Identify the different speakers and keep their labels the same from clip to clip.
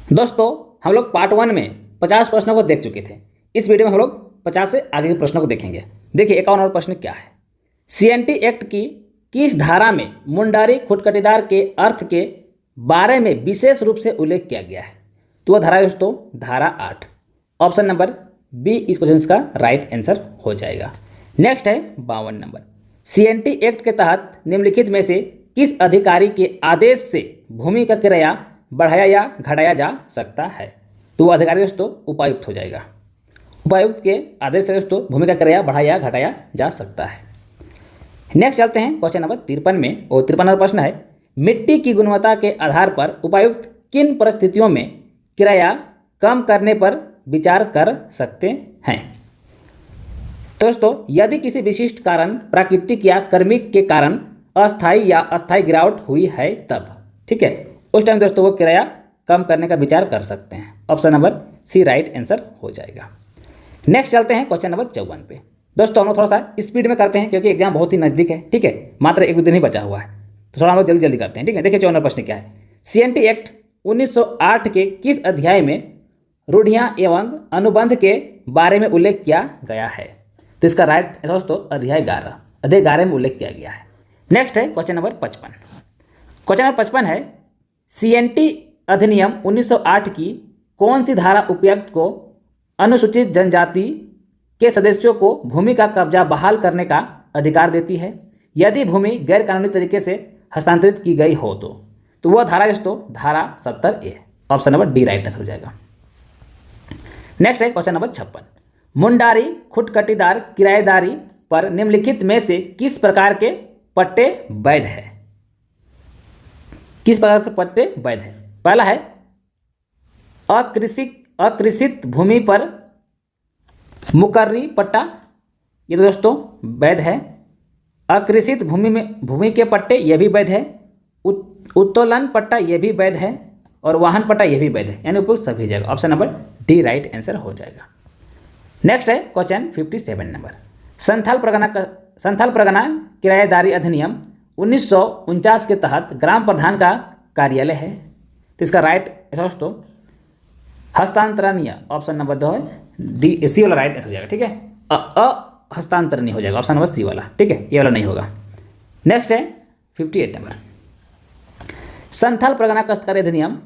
Speaker 1: दोस्तों, हम लोग पार्ट 1 में 50 प्रश्नों को देख चुके थे। इस वीडियो में हम लोग 50 से आगे के प्रश्नों को देखेंगे। देखिए 51 और प्रश्न क्या है। सीएनटी एक्ट की किस धारा में मुंडारी खुटखटीदार के अर्थ के बारे में विशेष रूप से उल्लेख किया गया है? तो वह धारा है दोस्तों धारा 8। ऑप्शन नंबर बी इस क्वेश्चन का राइट आंसर हो जाएगा। नेक्स्ट है 52 नंबर। सीएनटी एक्ट के तहत निम्नलिखित में से किस अधिकारी के आदेश से भूमि का किराया बढ़ाया या घटाया जा सकता है? तो वो अधिकारी दोस्तों उपायुक्त हो जाएगा। उपायुक्त के आदेश से दोस्तों भूमि का किराया बढ़ाया या घटाया जा सकता है। नेक्स्ट चलते हैं क्वेश्चन नंबर 53 में। और 53 नंबर प्रश्न है, मिट्टी की गुणवत्ता के आधार पर उपायुक्त किन परिस्थितियों में किराया कम करने पर विचार कर सकते हैं? दोस्तों, यदि किसी विशिष्ट कारण प्राकृतिक या कर्मिक के कारण अस्थायी या अस्थायी गिरावट हुई है तब, ठीक है, उस टाइम दोस्तों वो किराया कम करने का विचार कर सकते हैं। Option number C right answer हो जाएगा। नेक्स्ट चलते हैं क्वेश्चन नंबर 54 पे। दोस्तों हम लोग थोड़ा सा स्पीड में करते हैं क्योंकि एग्जाम बहुत ही नज़दीक है, ठीक है, मात्र एक दिन ही बचा हुआ है, तो थोड़ा हम लोग जल्दी जल्दी करते हैं, ठीक है। देखिए 54 प्रश्न क्या है। सीएनटी एक्ट 1908 के किस अध्याय में रूढ़ियाँ एवं अनुबंध के बारे में उल्लेख किया गया है? तो इसका राइट आंसर दोस्तों अध्याय 11 में उल्लेख किया गया है। नेक्स्ट है क्वेश्चन नंबर 55। क्वेश्चन नंबर 55 है, सीएनटी अधिनियम 1908 की कौन सी धारा उपयुक्त को अनुसूचित जनजाति के सदस्यों को भूमि का कब्जा बहाल करने का अधिकार देती है यदि भूमि गैर कानूनी तरीके से हस्तांतरित की गई हो? तो वह धारा दोस्तों धारा 70A। Option number D right answer हो जाएगा। नेक्स्ट है क्वेश्चन नंबर 56। मुंडारी खुटखटीदार किराएदारी पर निम्नलिखित में से किस प्रकार के पट्टे वैध है? किस प्रकार से पट्टे वैध है? पहला है अकृषित भूमि पर मुकर्री पट्टा, ये तो दोस्तों वैध है। अकृषित भूमि के पट्टे ये भी वैध है। उत्तोलन पट्टा ये भी वैध है और वाहन पट्टा ये भी वैध है, यानी उपयुक्त सभी जगह। Option number D right answer हो जाएगा। नेक्स्ट है क्वेश्चन 57 नंबर। संथाल परगना किराएदारी अधिनियम 1949 के तहत ग्राम प्रधान का कार्यालय है, तो इसका राइट आंसर दोस्तों हस्तांतरणीय। ऑप्शन नंबर 2 है डी, सी वाला राइट आंसर हो जाएगा, ठीक है। हस्तांतरणीय हो जाएगा, ऑप्शन नंबर सी वाला, ठीक है, ये वाला नहीं होगा। नेक्स्ट है 58 नंबर। संथाल परगना काश्तकारी अधिनियम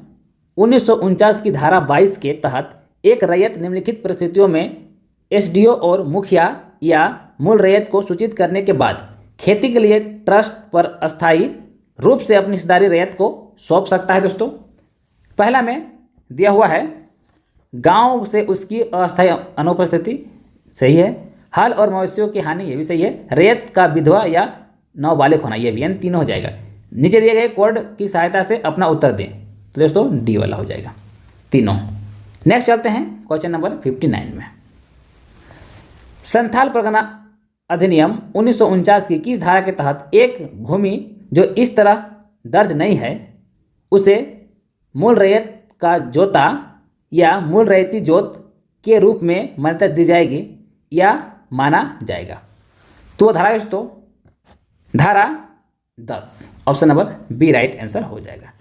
Speaker 1: 1949 की धारा 22 के तहत एक रैयत निम्नलिखित परिस्थितियों में एसडीओ और मुखिया या मूल रैयत को सूचित करने के बाद खेती के लिए ट्रस्ट पर अस्थायी रूप से अपनी हिस्सेदारी रैयत को सौंप सकता है। दोस्तों पहला में दिया हुआ है गांव से उसकी अस्थायी अनुपस्थिति, सही है। हल और मवेशियों की हानि, ये भी सही है। रैयत का विधवा या नाबालिग होना, ये भी, यानी तीनों हो जाएगा। नीचे दिए गए कोड की सहायता से अपना उत्तर दें, तो दोस्तों डी वाला हो जाएगा, तीनों। नेक्स्ट चलते हैं क्वेश्चन नंबर 59 में। संथाल परगना अधिनियम 1949 की किस धारा के तहत एक भूमि जो इस तरह दर्ज नहीं है उसे मूल रैयत का जोता या मूल रैयती जोत के रूप में मान्यता दी जाएगी या माना जाएगा? तो वो धारा दोस्तों धारा 10। Option number B right answer हो जाएगा।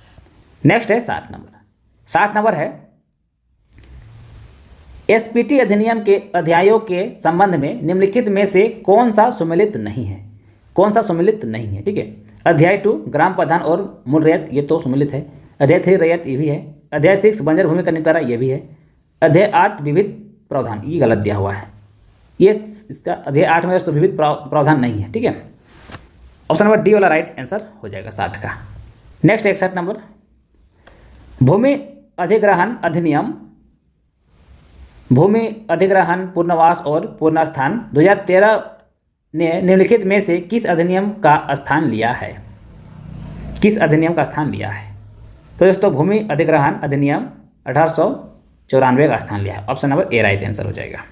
Speaker 1: नेक्स्ट है 60 नंबर। 60 नंबर है एसपीटी अधिनियम के अध्यायों के संबंध में निम्नलिखित में से कौन सा सम्मिलित नहीं है? कौन सा सम्मिलित नहीं है, ठीक है। अध्याय 2 ग्राम प्रधान और मूल रैयत, ये तो सम्मिलित है। अध्याय 3 रैयत, ये भी है। अध्याय 6 बंजर भूमि का निपटारा, ये भी है। अध्याय 8 विविध प्रावधान, ये गलत दिया हुआ है। ये इसका अध्याय 8 में तो विविध प्रावधान नहीं है, ठीक है। ऑप्शन नंबर डी वाला राइट आंसर हो जाएगा 60 का। Next 61 number. भूमि अधिग्रहण अधिनियम भूमि अधिग्रहण पुनर्वास और पुनर्स्थान 2013 ने निम्नलिखित में से किस अधिनियम का स्थान लिया है? किस अधिनियम का स्थान लिया है? तो दोस्तों भूमि अधिग्रहण अधिनियम 1894 का स्थान लिया है। Option number A right answer हो जाएगा।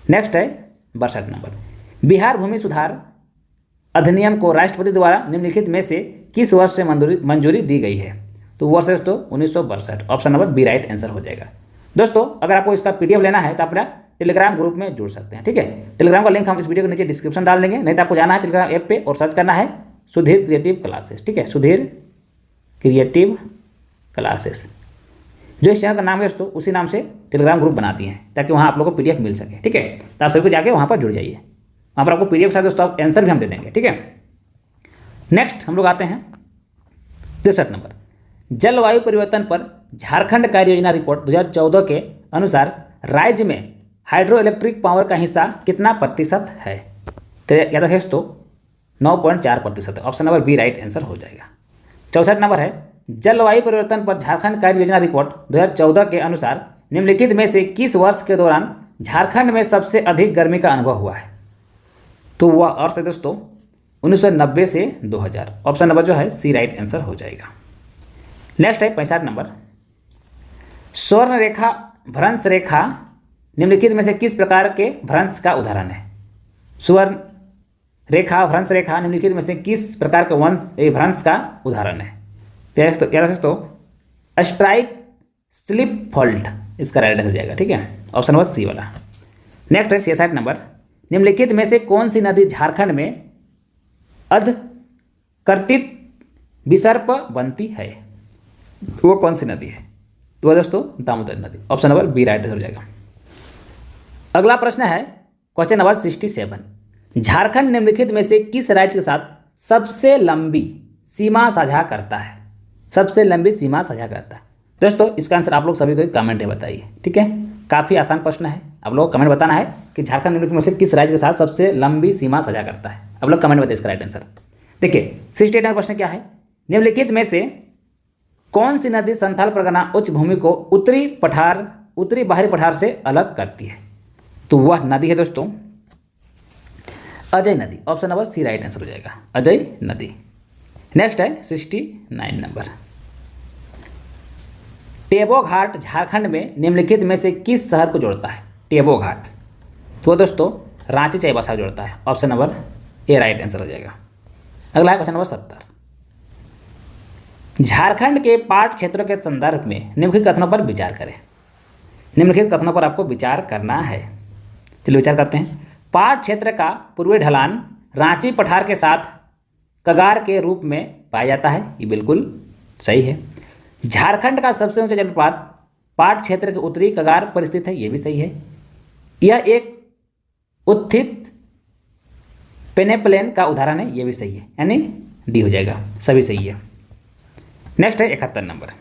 Speaker 1: नेक्स्ट है 62 नंबर। बिहार भूमि सुधार अधिनियम को राष्ट्रपति द्वारा निम्नलिखित में से किस वर्ष से मंजूरी दी गई है? तो वर्ष दोस्तों 1962। Option number B right answer हो जाएगा। दोस्तों अगर आपको इसका पीडीएफ लेना है तो अपना टेलीग्राम ग्रुप में जुड़ सकते हैं, ठीक है। टेलीग्राम का लिंक हम इस वीडियो के नीचे डिस्क्रिप्शन डाल देंगे, नहीं तो आपको जाना है टेलीग्राम ऐप पे और सर्च करना है सुधीर क्रिएटिव क्लासेस, ठीक है, सुधीर क्रिएटिव क्लासेस। जो इस चैनल का नाम है दोस्तों उसी नाम से टेलीग्राम ग्रुप बनाती हैं ताकि वहाँ आप लोगों को PDF मिल सके। ठीक है, तो आप सभी को जाके वहाँ पर जुड़ जाइए, वहाँ पर आपको PDF के साथ दोस्तों आप आंसर भी हम दे देंगे। ठीक है, नेक्स्ट हम लोग आते हैं 63 नंबर। जलवायु परिवर्तन पर झारखंड कार्य योजना रिपोर्ट 2014 के अनुसार राज्य में हाइड्रो इलेक्ट्रिक पावर का हिस्सा कितना प्रतिशत है? तो याद रखें दोस्तों 9.4% है। Option number B right answer हो जाएगा। 64 नंबर है, जलवायु परिवर्तन पर झारखंड कार्य योजना रिपोर्ट 2014 के अनुसार निम्नलिखित में से किस वर्ष के दौरान झारखंड में सबसे अधिक गर्मी का अनुभव हुआ है? तो वह वर्ष है दोस्तों 1990 से 2000। ऑप्शन नंबर जो है सी राइट आंसर हो जाएगा। नेक्स्ट है 65 नंबर। स्वर्ण रेखा भ्रंश रेखा निम्नलिखित में से किस प्रकार के भ्रंश का उदाहरण है? स्वर्ण रेखा भ्रंश रेखा निम्नलिखित में से किस प्रकार के भ्रंश का उदाहरण है? तो स्ट्राइक स्लिप फॉल्ट इसका राइट आंसर हो जाएगा। ठीक है, ऑप्शन नंबर सी वाला। नेक्स्ट है 66 नंबर। निम्नलिखित में से कौन सी नदी झारखंड में अधकर्तित विसर्प बनती है? वो कौन सी नदी है? तो दोस्तों दामोदर नदी। Option number B right answer हो जाएगा। अगला प्रश्न है क्वेश्चन नंबर 67। झारखंड निम्नलिखित में से किस राज्य के साथ सबसे लंबी सीमा साझा करता है? सबसे लंबी सीमा साझा करता है दोस्तों, इसका आंसर आप लोग सभी को कमेंट में बताइए। ठीक है, काफ़ी आसान प्रश्न है। आप लोग कमेंट बताना है कि झारखंड निम्नलिखित में से किस राज्य के साथ सबसे लंबी सीमा साझा करता है। आप लोग कमेंट बताइए इसका राइट आंसर। देखिए 68 नंबर प्रश्न क्या है, निम्नलिखित में से कौन सी नदी संथाल परगना उच्च भूमि को उत्तरी बाहरी पठार से अलग करती है? तो वह नदी है दोस्तों अजय नदी। Option number C right answer हो जाएगा, अजय नदी। नेक्स्ट है 69 नंबर। टेबो घाट झारखंड में निम्नलिखित में से किस शहर को जोड़ता है? टेबो घाट तो दोस्तों रांची चाईबासा को जोड़ता है। Option number A right answer हो जाएगा। अगला है क्वेश्चन नंबर 70। झारखंड के पाट क्षेत्रों के संदर्भ में निम्नलिखित कथनों पर विचार करें। निम्नलिखित कथनों पर आपको विचार करना है। चलिए विचार करते हैं। पाट क्षेत्र का पूर्वी ढलान रांची पठार के साथ कगार के रूप में पाया जाता है, ये बिल्कुल सही है। झारखंड का सबसे ऊंचा जलप्रपात पाट क्षेत्र के उत्तरी कगार पर स्थित है, ये भी सही है। यह एक उत्थित पेनेप्लेन का उदाहरण है, ये भी सही है, यानी डी हो जाएगा, सभी सही है। नेक्स्ट है 71 नंबर।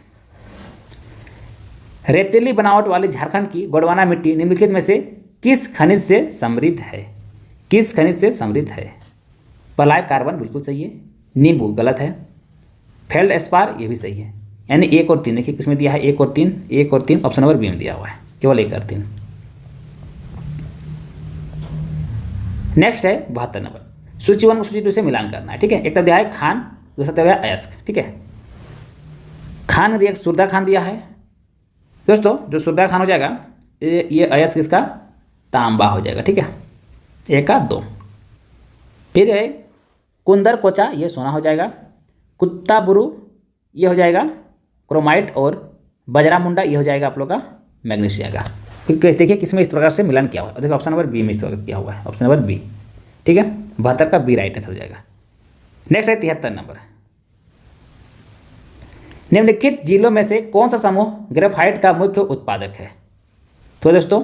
Speaker 1: रेतीली बनावट वाली झारखंड की गोंडवाना मिट्टी निम्नलिखित में से किस खनिज से समृद्ध है? किस खनिज से समृद्ध है? पलाय कार्बन बिल्कुल सही है, नींबू गलत है, फेल्ड एस्पार ये भी सही है, यानी 1 और 3। देखिए किसमें दिया है 1 और 3, 1 और 3 ऑप्शन नंबर बी में दिया हुआ है, केवल 1 और 3। नेक्स्ट है 72 नंबर। सूची 1 और सूची 2 से मिलान करना है। ठीक है, एक तो दिया है खान, दूसरा दिया है अयस्क। ठीक है, खान दिया सुरदा खान दिया है दोस्तों, जो सुरदा खान हो जाएगा ये अयस्क इसका तांबा हो जाएगा। ठीक है, 1 का 2। फिर है कुंदर कोचा, ये सोना हो जाएगा। कुत्ता बुरु ये हो जाएगा क्रोमाइट, और बजरा मुंडा ये हो जाएगा आप लोग का मैग्नीशियम जाएगा। क्योंकि देखिए किसमें इस प्रकार से मिलान किया हुआ है, देखिए ऑप्शन नंबर बी में इस प्रकार किया हुआ है, ऑप्शन नंबर बी। ठीक है, 72 का बी राइट आंसर हो जाएगा। नेक्स्ट है 73 नंबर। निम्नलिखित जिलों में से कौन सा समूह ग्रेफाइट का मुख्य उत्पादक है? तो दोस्तों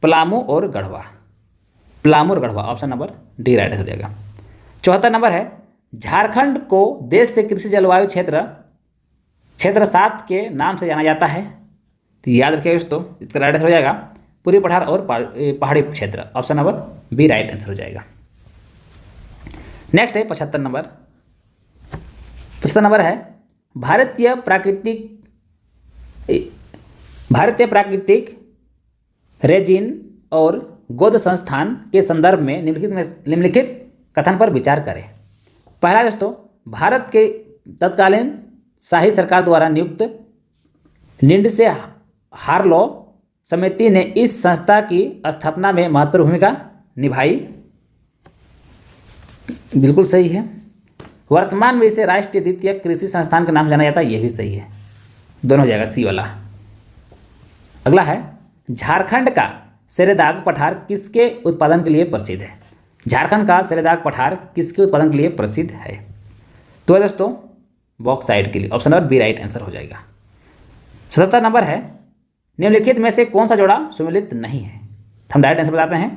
Speaker 1: पलामू और गढ़वा, पलामू और Garhwa, option number D right हो जाएगा। 74 नंबर है झारखंड को देश से कृषि जलवायु क्षेत्र 7 के नाम से जाना जाता है। तो याद रखिए दोस्तों, इसका राइट आंसर हो जाएगा पूर्वी पठार और पहाड़ी क्षेत्र, option number B right answer हो जाएगा। नेक्स्ट है 75 नंबर। 75 नंबर है भारतीय प्राकृतिक रेजिन और गोद संस्थान के संदर्भ में निम्नलिखित कथन पर विचार करें। पहला दोस्तों, भारत के तत्कालीन शाही सरकार द्वारा नियुक्त लिंडसे हार्लो समिति ने इस संस्था की स्थापना में महत्वपूर्ण भूमिका निभाई, बिल्कुल सही है। वर्तमान में इसे राष्ट्रीय द्वितीय कृषि संस्थान के नाम जाना जाता है, यह भी सही है, दोनों हो जाएगा सी वाला। अगला है झारखंड का सेरेदाग पठार किसके उत्पादन के लिए प्रसिद्ध है? झारखंड का सेरेदाग पठार किसके उत्पादन के लिए प्रसिद्ध है? तो दोस्तों बॉक्साइट के लिए, option number B right answer हो जाएगा। 77 नंबर है, निम्नलिखित में से कौन सा जोड़ा सुमेलित नहीं है? हम डायरेक्ट आंसर बताते हैं,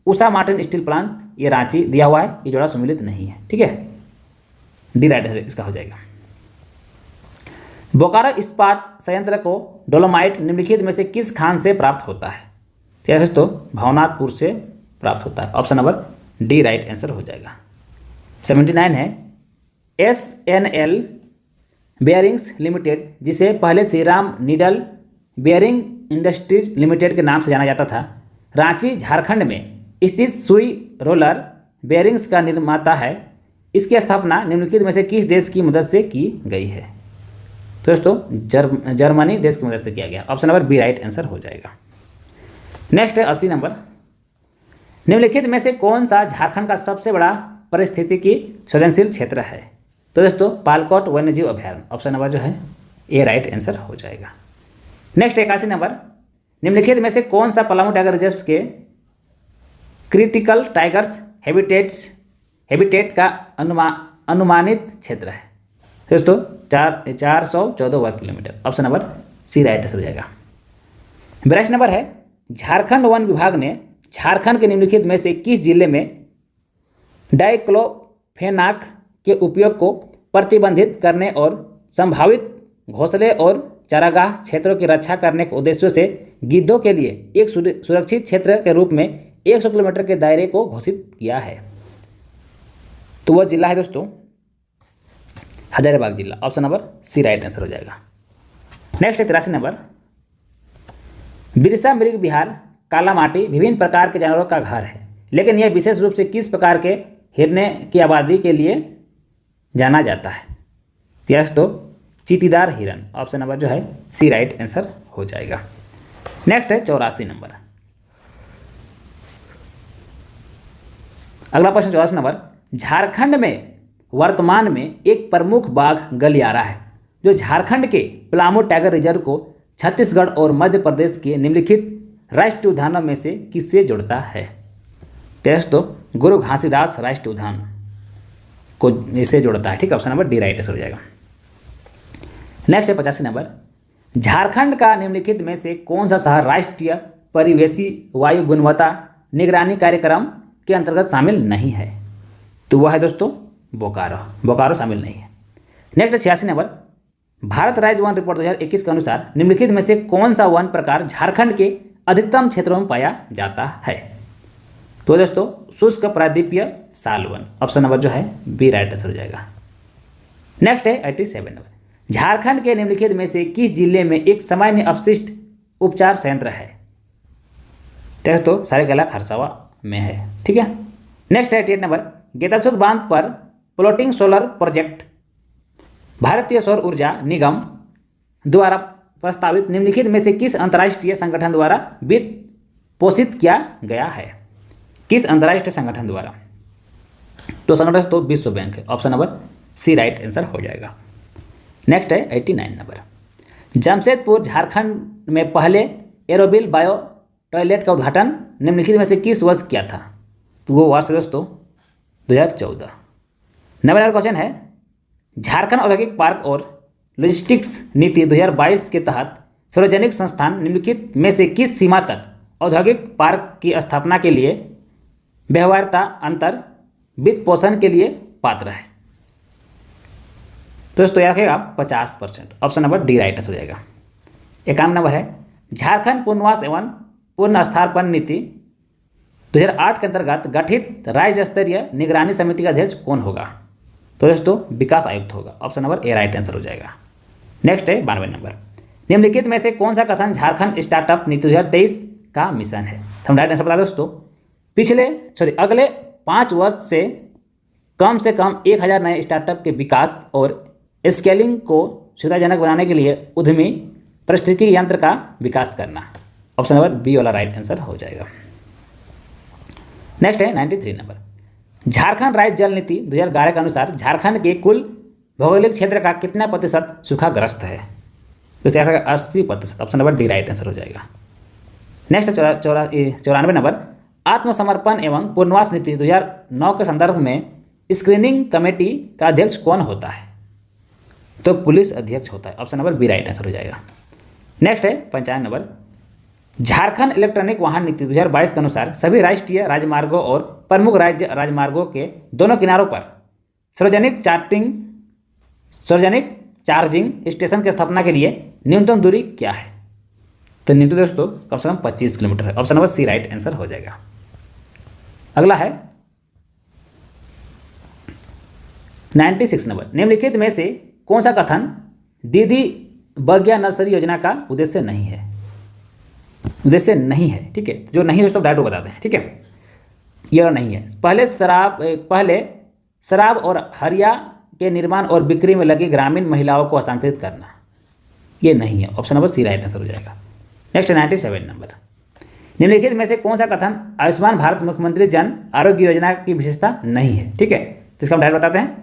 Speaker 1: उषा मार्टिन स्टील प्लांट, ये रांची दिया हुआ है, ये जोड़ा सुमेलित नहीं है। ठीक है, डी राइट आंसर इसका हो जाएगा। बोकारो इस्पात संयंत्र को डोलोमाइट निम्नलिखित में से किस खान से प्राप्त होता है? तो दोस्तों भवनाथपुर से प्राप्त होता है। Option number D right answer हो जाएगा। 79 है, SNL बेयरिंग्स लिमिटेड, जिसे पहले Shriram needle bearing industries limited के नाम से जाना जाता था, रांची झारखंड में स्थित सुई रोलर बेयरिंग्स का निर्माता है। इसकी स्थापना निम्नलिखित में से किस देश की मदद से की गई है? तो दोस्तों जर्मनी देश की मदद से किया गया। Option number B right answer हो जाएगा। नेक्स्ट है 80 नंबर, निम्नलिखित में से कौन सा झारखंड का सबसे बड़ा पारिस्थितिकी सृजनशील क्षेत्र है? तो दोस्तों पालकोट वन्यजीव अभयारण्य। ऑप्शन नंबर जो है ए राइट आंसर हो जाएगा। नेक्स्ट 81 नंबर, निम्नलिखित में से कौन सा पलामू टाइगर रिजर्व के क्रिटिकल टाइगर्स हैबिटेट का अनुमानित क्षेत्र है? दोस्तों 414 वर्ग kilometre. Option number C right answer हो जाएगा। 82 नंबर है, झारखंड वन विभाग ने झारखंड के निम्नलिखित में से किस जिले में डाइक्लोफेनाक के उपयोग को प्रतिबंधित करने और संभावित घोंसले और चारागाह क्षेत्रों की रक्षा करने के उद्देश्यों से गिद्धों के लिए एक सुरक्षित क्षेत्र के रूप में 100 किलोमीटर के दायरे को घोषित किया है? तो वह जिला है दोस्तों हजारीबाग जिला। Option number C right answer हो जाएगा। नेक्स्ट है 83 नंबर, बिरसा मृग विहार कालामाटी विभिन्न प्रकार के जानवरों का घर है, लेकिन यह विशेष रूप से किस प्रकार के हिरने की आबादी के लिए जाना जाता है? तो चीतीदार हिरन। ऑप्शन नंबर जो है सी राइट आंसर हो जाएगा। नेक्स्ट है 84 नंबर, अगला प्रश्न 84 नंबर, झारखंड में वर्तमान में एक प्रमुख बाघ गलियारा है जो झारखंड के पलामू टाइगर रिजर्व को छत्तीसगढ़ और मध्य प्रदेश के निम्नलिखित राष्ट्रीय उद्यानों में से किससे जोड़ता है? दोस्तों गुरु घासीदास राष्ट्रीय उद्यान को इसे जोड़ता है। ठीक है, option number D right answer हो जाएगा। नेक्स्ट है 85 नंबर, झारखंड का निम्नलिखित में से कौन सा शहर राष्ट्रीय परिवेशी वायु गुणवत्ता निगरानी कार्यक्रम के अंतर्गत शामिल नहीं है? तो वह है दोस्तों बोकारो शामिल नहीं है। नेक्स्ट 86 नंबर, भारत राज्य वन रिपोर्ट 2021 के अनुसार निम्नलिखित में से कौन सा वन प्रकार झारखंड के अधिकतम क्षेत्रों में पाया जाता है? तो दोस्तों शुष्क प्रायद्वीपीय साल वन। ऑप्शन नंबर जो है बी राइट आंसर हो जाएगा। नेक्स्ट है 87 नंबर, झारखंड के निम्नलिखित में से किस जिले में एक सामान्य अपशिष्ट उपचार संयंत्र है? दोस्तों सरायकेला खरसावा में है। ठीक है। नेक्स्ट है 88 नंबर, गेतासूद बांध पर फ्लोटिंग सोलर प्रोजेक्ट भारतीय सौर ऊर्जा निगम द्वारा प्रस्तावित निम्नलिखित में से किस अंतर्राष्ट्रीय संगठन द्वारा वित्त पोषित किया गया है? किस अंतर्राष्ट्रीय संगठन द्वारा? तो संगठन तो विश्व बैंक है। Option number C right answer हो जाएगा। नेक्स्ट है 89 नंबर, जमशेदपुर झारखंड में पहले एरोबिल बायो टॉयलेट का उद्घाटन निम्नलिखित में से किस वर्ष किया था? तो वो वर्ष है दोस्तों 2014। 90 नंबर क्वेश्चन है, झारखंड औद्योगिक पार्क और लॉजिस्टिक्स नीति 2022 के तहत सार्वजनिक संस्थान निम्नलिखित में से किस सीमा तक औद्योगिक पार्क की स्थापना के लिए व्यवहार्यता अंतर वित्त पोषण के लिए पात्र है? तो दोस्तों याद रखिएगा 50%। ऑप्शन नंबर डी राइट हो जाएगा। 51 नंबर है, झारखंड पुनर्वास एवं पुनर्स्थापन नीति 2008 के अंतर्गत गठित राज्य स्तरीय निगरानी समिति का अध्यक्ष कौन होगा? तो दोस्तों विकास आयुक्त होगा। Option number A right answer हो जाएगा। नेक्स्ट है 92 नंबर, निम्नलिखित में से कौन सा कथन झारखंड स्टार्टअप नीति 2023 का मिशन है? तो हम राइट आंसर बता दोस्तों, अगले 5 वर्ष से कम 1000 नए स्टार्टअप के विकास और स्केलिंग को सुविधाजनक बनाने के लिए उद्यमी पारिस्थितिकी यंत्र का विकास करना। ऑप्शन नंबर बी वाला राइट आंसर हो जाएगा। नेक्स्ट है 93 नंबर, झारखंड राज्य जल नीति 2011 के अनुसार झारखंड के कुल भौगोलिक क्षेत्र का कितना प्रतिशत सूखाग्रस्त है? तो 80%। Option number D right answer हो जाएगा। नेक्स्ट है 94 नंबर, आत्मसमर्पण एवं पुनर्वास नीति 2009 के संदर्भ में स्क्रीनिंग कमेटी का अध्यक्ष कौन होता है? तो पुलिस अध्यक्ष होता है। Option number B right answer हो जाएगा। नेक्स्ट है 55 नंबर, झारखंड इलेक्ट्रॉनिक वाहन नीति 2022 के अनुसार सभी राष्ट्रीय राजमार्गों और प्रमुख राज्य राजमार्गों के दोनों किनारों पर सार्वजनिक चार्जिंग स्टेशन की स्थापना के लिए न्यूनतम दूरी क्या है? तो न्यूनतम दोस्तों कम से कम 25 किलोमीटर है। Option number C right answer हो जाएगा। अगला है 96 नंबर, निम्नलिखित में से कौन सा कथन दीदी बग्या नर्सरी योजना का उद्देश्य नहीं है? उद्देश्य नहीं है, ठीक है। जो नहीं है दोस्तों डायरेक्ट बताते हैं, ठीक है। ये नहीं है। पहले शराब और हरिया के निर्माण और बिक्री में लगी ग्रामीण महिलाओं को हस्तांतरित करना, ये नहीं है। Option number C right answer हो जाएगा। नेक्स्ट 97 नंबर, निम्नलिखित में से कौन सा कथन आयुष्मान भारत मुख्यमंत्री जन आरोग्य योजना की विशेषता नहीं है? ठीक है, तो इसका हम डायरेक्ट बताते हैं।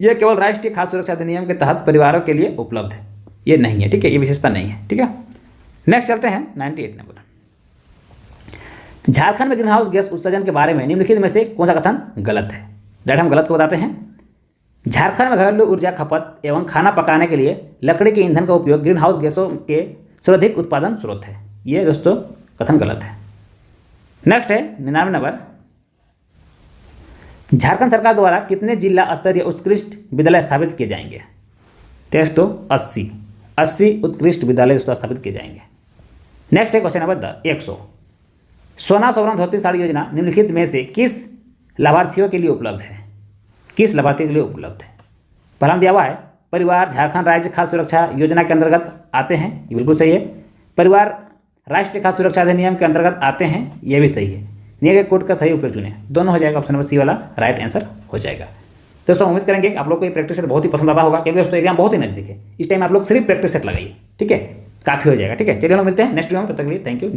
Speaker 1: यह केवल राष्ट्रीय खाद्य सुरक्षा अधिनियम के तहत परिवारों के लिए उपलब्ध है, ये नहीं है, ठीक है, ये विशेषता नहीं है, ठीक है। नेक्स्ट चलते हैं 98 नंबर, झारखंड में ग्रीन हाउस गैस उत्सर्जन के बारे में निम्नलिखित में से कौन सा कथन गलत है? डायरेक्ट हम गलत को बताते हैं। झारखंड में घरेलू ऊर्जा खपत एवं खाना पकाने के लिए लकड़ी के ईंधन का उपयोग ग्रीन हाउस गैसों के सर्वाधिक उत्पादन स्रोत है, ये दोस्तों कथन गलत है। नेक्स्ट है 99 नंबर, झारखंड सरकार द्वारा कितने जिला स्तरीय उत्कृष्ट विद्यालय स्थापित किए जाएंगे? दोस्तों 80 उत्कृष्ट विद्यालय दोस्तों स्थापित किए जाएंगे। नेक्स्ट है क्वेश्चन नंबर 100, सोना सोवरन धोती साड़ी योजना निम्नलिखित में से किस लाभार्थियों के लिए उपलब्ध है? किस लाभार्थियों के लिए उपलब्ध है? पहला दिया हुआ है परिवार झारखंड राज्य खाद्य सुरक्षा योजना के अंतर्गत आते हैं, ये बिल्कुल सही है। परिवार राष्ट्रीय खाद्य सुरक्षा अधिनियम के अंतर्गत आते हैं, ये भी सही है। नियम के कोड का सही उपयोग चुने, दोनों हो जाएगा। ऑप्शन नंबर सी वाला राइट आंसर हो जाएगा। दोस्तों उम्मीद करेंगे आप लोग को ये प्रैक्टिस सेट बहुत ही पसंद आता होगा, क्योंकि दोस्तों एग्जाम बहुत ही नजदीक है। इस टाइम आप लोग सिर्फ प्रैक्टिस सेट लगाइए, ठीक है, काफ़ी हो जाएगा, ठीक है। चलिए हम मिलते हैं नेक्स्ट वीडियो में, तब तक के लिए थैंक यू।